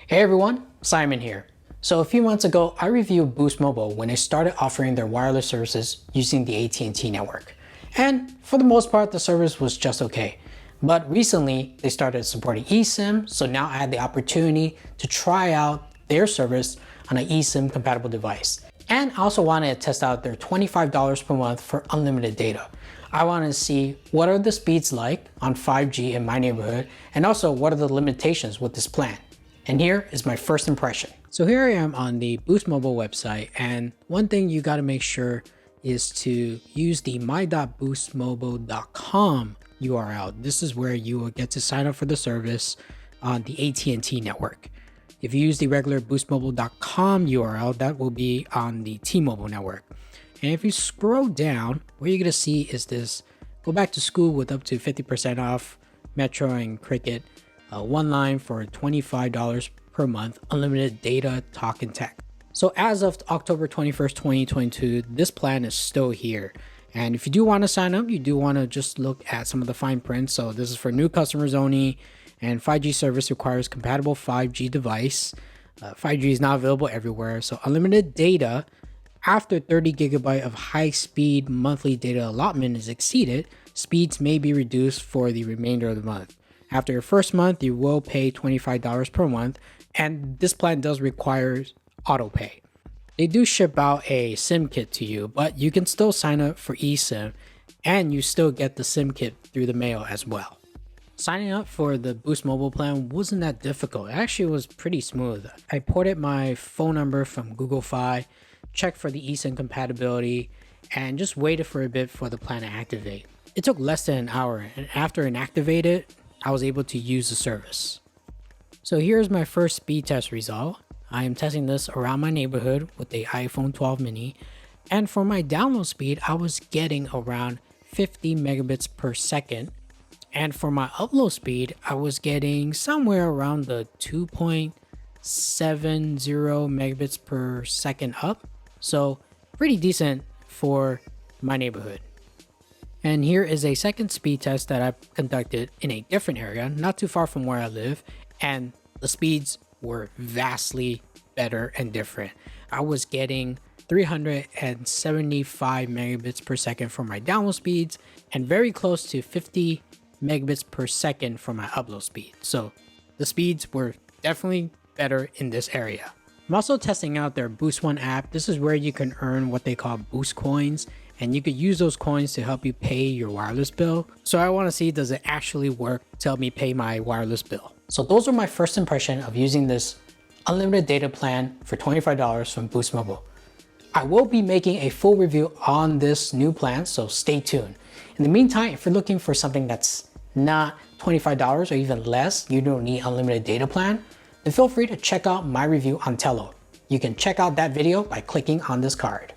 Hey everyone, Simon here. So a few months ago, I reviewed Boost Mobile when they started offering their wireless services using the AT&T network. And for the most part, the service was just okay. But recently, they started supporting eSIM, so now I had the opportunity to try out their service on an eSIM compatible device. And I also wanted to test out their $25 per month for unlimited data. I wanted to see what are the speeds like on 5G in my neighborhood, and also what are the limitations with this plan. And here is my first impression. So here I am on the Boost Mobile website, and one thing you got to make sure is to use the my.boostmobile.com URL. This is where you will get to sign up for the service on the AT&T network. If you use the regular boostmobile.com URL, that will be on the T-Mobile network. And if you scroll down, what you're going to see is this go back to school with up to 50% off Metro and Cricket, one line for $25 per month, unlimited data, talk, and text. So as of October 21st, 2022, this plan is still here. And if you do want to sign up, you do want to just look at some of the fine print. So this is for new customers only, and 5G service requires compatible 5G device. 5G is not available everywhere. So unlimited data after 30 gigabyte of high-speed monthly data allotment is exceeded, speeds may be reduced for the remainder of the month. After your first month, you will pay $25 per month, and this plan does require auto pay. They do ship out a SIM kit to you, but you can still sign up for eSIM, and you still get the SIM kit through the mail as well. Signing up for the Boost Mobile plan wasn't that difficult. It actually was pretty smooth. I ported my phone number from Google Fi, checked for the eSIM compatibility, and just waited for a bit for the plan to activate. It took less than an hour, and after it activated, I was able to use the service. So here's my first speed test result. I am testing this around my neighborhood with the iPhone 12 mini, and for my download speed, I was getting around 50 megabits per second. And for my upload speed, I was getting somewhere around the 2.70 megabits per second up. So pretty decent for my neighborhood. And here is a second speed test that I conducted in a different area, not too far from where I live. And the speeds were vastly better and different. I was getting 375 megabits per second for my download speeds and very close to 50 megabits per second for my upload speed. So the speeds were definitely better in this area. I'm also testing out their Boost One app. This is where you can earn what they call Boost coins, and you could use those coins to help you pay your wireless bill. So I want to see, does it actually work to help me pay my wireless bill? So those are my first impression of using this unlimited data plan for $25 from Boost Mobile. I will be making a full review on this new plan, so stay tuned. In the meantime, if you're looking for something that's not $25 or even less, you don't need unlimited data plan, then feel free to check out my review on Tello. You can check out that video by clicking on this card.